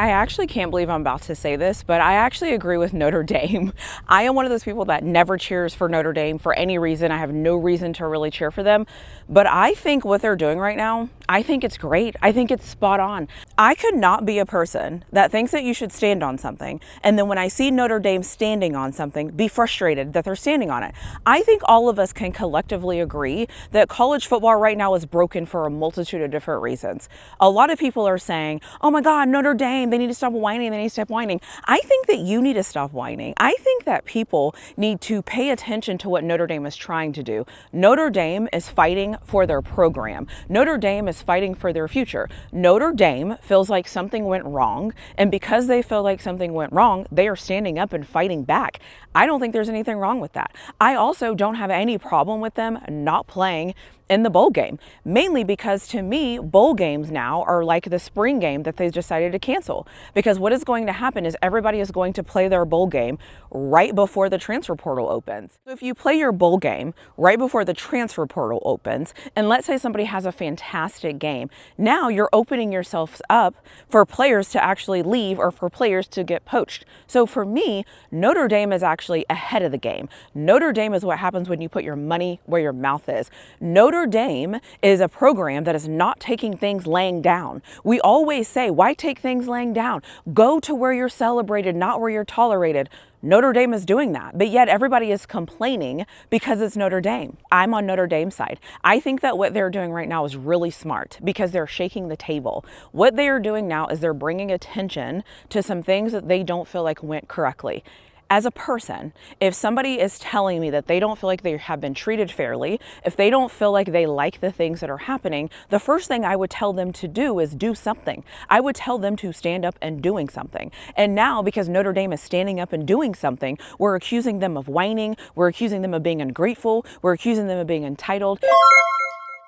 I actually can't believe I'm about to say this, but I actually agree with Notre Dame. I am one of those people that never cheers for Notre Dame for any reason. I have no reason to really cheer for them. But I think what they're doing right now, I think it's great. I think it's spot on. I could not be a person that thinks that you should stand on something, and then when I see Notre Dame standing on something, be frustrated that they're standing on it. I think all of us can collectively agree that college football right now is broken for a multitude of different reasons. A lot of people are saying, oh my God, Notre Dame, they need to stop whining, they need to stop whining. I think that you need to stop whining. I think that people need to pay attention to what Notre Dame is trying to do. Notre Dame is fighting for their program. Notre Dame is fighting for their future. Notre Dame feels like something went wrong, and because they feel like something went wrong, they are standing up and fighting back. I don't think there's anything wrong with that. I also don't have any problem with them not playing in the bowl game, mainly because to me, bowl games now are like the spring game that they decided to cancel. Because what is going to happen is everybody is going to play their bowl game right before the transfer portal opens. So if you play your bowl game right before the transfer portal opens, and let's say somebody has a fantastic game, now you're opening yourselves up for players to actually leave or for players to get poached. So for me, Notre Dame is actually ahead of the game. Notre Dame is what happens when you put your money where your mouth is. Notre Dame is a program that is not taking things laying down. We always say, why take things laying down? Go to where you're celebrated, not where you're tolerated. Notre Dame is doing that, but yet everybody is complaining because it's Notre Dame. I'm on Notre Dame's side. I think that what they're doing right now is really smart because they're shaking the table. What they are doing now is they're bringing attention to some things that they don't feel like went correctly. As a person, if somebody is telling me that they don't feel like they have been treated fairly, if they don't feel like they like the things that are happening, the first thing I would tell them to do is do something. I would tell them to stand up and doing something. And now, because Notre Dame is standing up and doing something, we're accusing them of whining, we're accusing them of being ungrateful, we're accusing them of being entitled.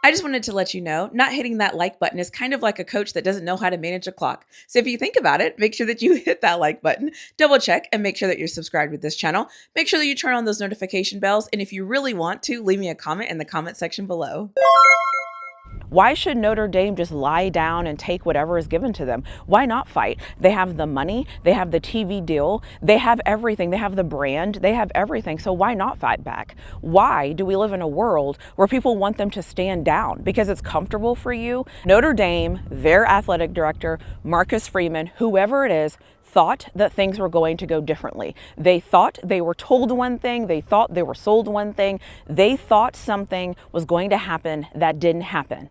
I just wanted to let you know, not hitting that like button is kind of like a coach that doesn't know how to manage a clock. So if you think about it, make sure that you hit that like button, double check, and make sure that you're subscribed with this channel. Make sure that you turn on those notification bells. And if you really want to, leave me a comment in the comment section below. Why should Notre Dame just lie down and take whatever is given to them? Why not fight? They have the money, they have the TV deal, they have everything, they have the brand, they have everything. So why not fight back? Why do we live in a world where people want them to stand down because it's comfortable for you? Notre Dame, their athletic director, Marcus Freeman, whoever it is, thought that things were going to go differently. They thought they were told one thing, they thought they were sold one thing, they thought something was going to happen that didn't happen.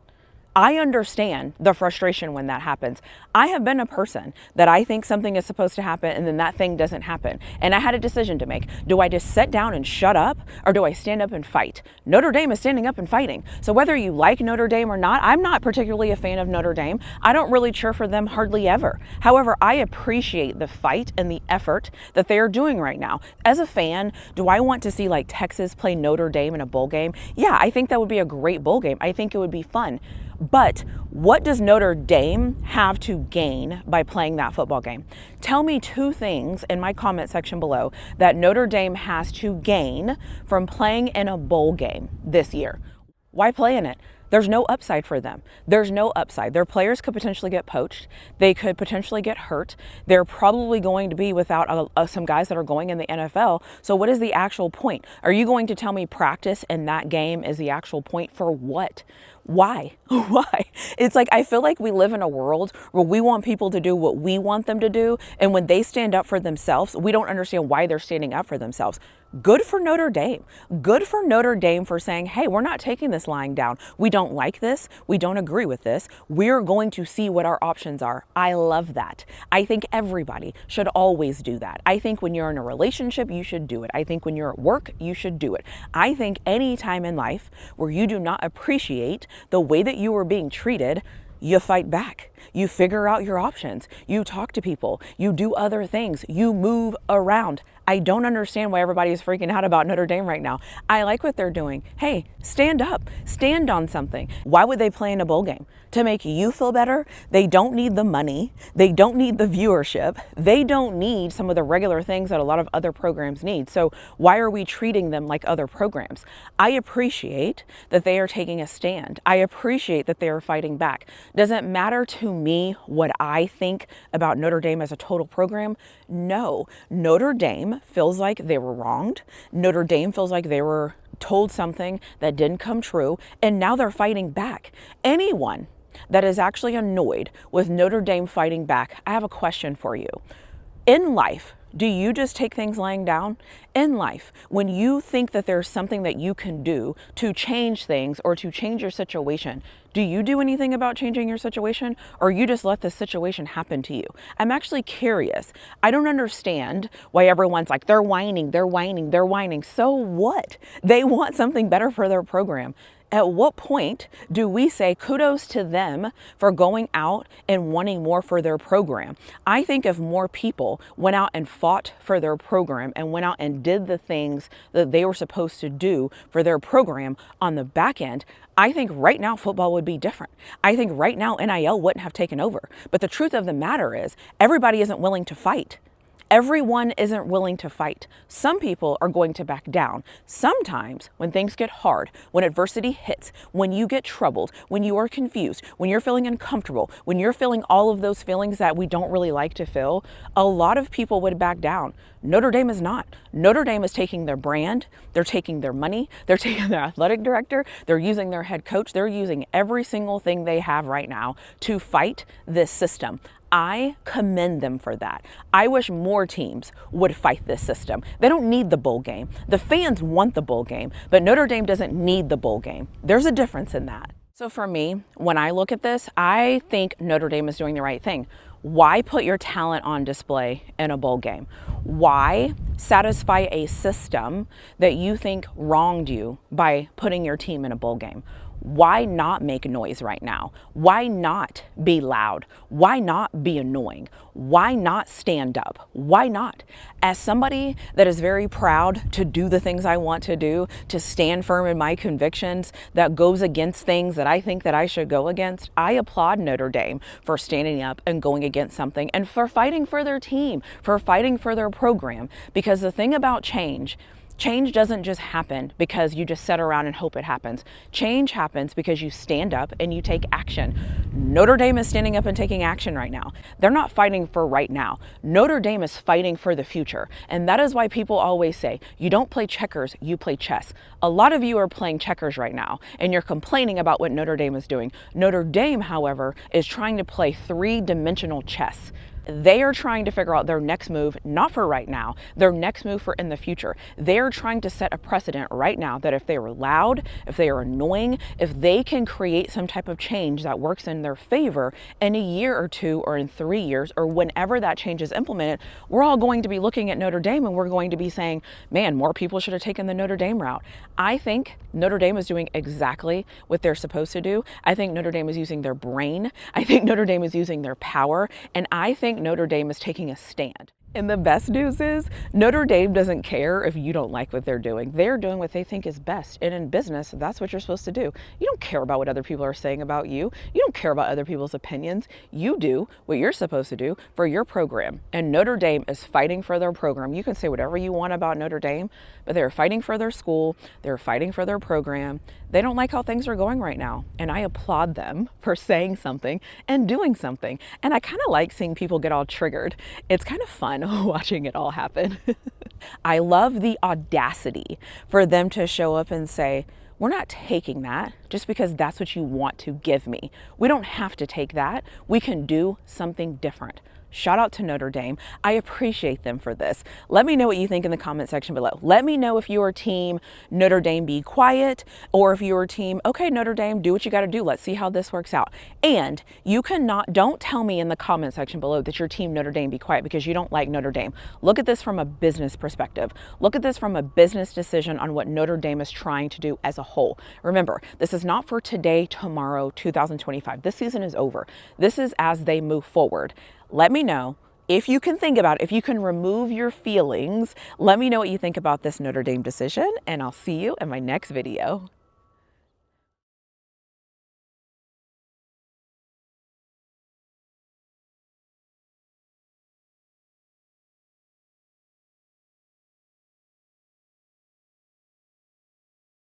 I understand the frustration when that happens. I have been a person that I think something is supposed to happen and then that thing doesn't happen. And I had a decision to make. Do I just sit down and shut up or do I stand up and fight? Notre Dame is standing up and fighting. So whether you like Notre Dame or not, I'm not particularly a fan of Notre Dame. I don't really cheer for them hardly ever. However, I appreciate the fight and the effort that they are doing right now. As a fan, do I want to see like Texas play Notre Dame in a bowl game? Yeah, I think that would be a great bowl game. I think it would be fun. But what does Notre Dame have to gain by playing that football game? Tell me two things in my comment section below that Notre Dame has to gain from playing in a bowl game this year. Why play in it? There's no upside for them. There's no upside. Their players could potentially get poached. They could potentially get hurt. They're probably going to be without some guys that are going in the NFL. So what is the actual point? Are you going to tell me practice in that game is the actual point for what? Why? Why? It's like, I feel like we live in a world where we want people to do what we want them to do. And when they stand up for themselves, we don't understand why they're standing up for themselves. Good for Notre Dame. Good for Notre Dame for saying, hey, we're not taking this lying down. We don't like this. We don't agree with this. We're going to see what our options are. I love that. I think everybody should always do that. I think when you're in a relationship, you should do it. I think when you're at work, you should do it. I think any time in life where you do not appreciate the way that you are being treated, you fight back. You figure out your options. You talk to people. You do other things. You move around. I don't understand why everybody is freaking out about Notre Dame right now. I like what they're doing. Hey, stand up. Stand on something. Why would they play in a bowl game? To make you feel better? They don't need the money. They don't need the viewership. They don't need some of the regular things that a lot of other programs need. So why are we treating them like other programs? I appreciate that they are taking a stand. I appreciate that they are fighting back. Does it matter to me what I think about Notre Dame as a total program? No. Notre Dame feels like they were wronged. Notre Dame feels like they were told something that didn't come true, and now they're fighting back. Anyone that is actually annoyed with Notre Dame fighting back, I have a question for you. In life, do you just take things lying down? In life, when you think that there's something that you can do to change things or to change your situation, do you do anything about changing your situation, or you just let the situation happen to you? I'm actually curious. I don't understand why everyone's like, they're whining, they're whining, they're whining. So what? They want something better for their program. At what point do we say kudos to them for going out and wanting more for their program? I think if more people went out and fought for their program and went out and did the things that they were supposed to do for their program on the back end, I think right now football would be different. I think right now NIL wouldn't have taken over. But the truth of the matter is everybody isn't willing to fight. Everyone isn't willing to fight. Some people are going to back down. Sometimes when things get hard, when adversity hits, when you get troubled, when you are confused, when you're feeling uncomfortable, when you're feeling all of those feelings that we don't really like to feel, a lot of people would back down. Notre Dame is not. Notre Dame is taking their brand, they're taking their money, they're taking their athletic director, they're using their head coach, they're using every single thing they have right now to fight this system. I commend them for that. I wish more teams would fight this system. They don't need the bowl game. The fans want the bowl game, but Notre Dame doesn't need the bowl game. There's a difference in that. So for me, when I look at this, I think Notre Dame is doing the right thing. Why put your talent on display in a bowl game? Why satisfy a system that you think wronged you by putting your team in a bowl game? Why not make noise right now? Why not be loud? Why not be annoying? Why not stand up? Why not? As somebody that is very proud to do the things I want to do, to stand firm in my convictions, that goes against things that I think that I should go against, I applaud Notre Dame for standing up and going against something and for fighting for their team, for fighting for their program. Because the thing about change doesn't just happen because you just sit around and hope it happens. Change happens because you stand up and you take action. Notre Dame is standing up and taking action right now. They're not fighting for right now. Notre Dame is fighting for the future. And that is why people always say, you don't play checkers, you play chess. A lot of you are playing checkers right now, and you're complaining about what Notre Dame is doing. Notre Dame, however, is trying to play three-dimensional chess. They are trying to figure out their next move, not for right now, their next move for in the future. They're trying to set a precedent right now that if they are loud, if they are annoying, if they can create some type of change that works in their favor in a year or two or in 3 years or whenever that change is implemented, we're all going to be looking at Notre Dame and we're going to be saying, man, more people should have taken the Notre Dame route. I think Notre Dame is doing exactly what they're supposed to do. I think Notre Dame is using their brain. I think Notre Dame is using their power. And I think Notre Dame is taking a stand. And the best news is Notre Dame doesn't care if you don't like what they're doing. They're doing what they think is best. And in business, that's what you're supposed to do. You don't care about what other people are saying about you. You don't care about other people's opinions. You do what you're supposed to do for your program. And Notre Dame is fighting for their program. You can say whatever you want about Notre Dame, but they're fighting for their school. They're fighting for their program. They don't like how things are going right now. And I applaud them for saying something and doing something. And I kind of like seeing people get all triggered. It's kind of fun watching it all happen. I love the audacity for them to show up and say, we're not taking that just because that's what you want to give me. We don't have to take that. We can do something different. Shout out to Notre Dame. I appreciate them for this. Let me know what you think in the comment section below. Let me know if your team Notre Dame be quiet, or if your team, okay, Notre Dame, do what you got to do. Let's see how this works out. And don't tell me in the comment section below that your team Notre Dame be quiet because you don't like Notre Dame. Look at this from a business perspective. Look at this from a business decision on what Notre Dame is trying to do as a whole. Remember, this is not for today, tomorrow, 2025. This season is over. This is as they move forward. Let me know if you can think about it, if you can remove your feelings. Let me know what you think about this Notre Dame decision, and I'll see you in my next video.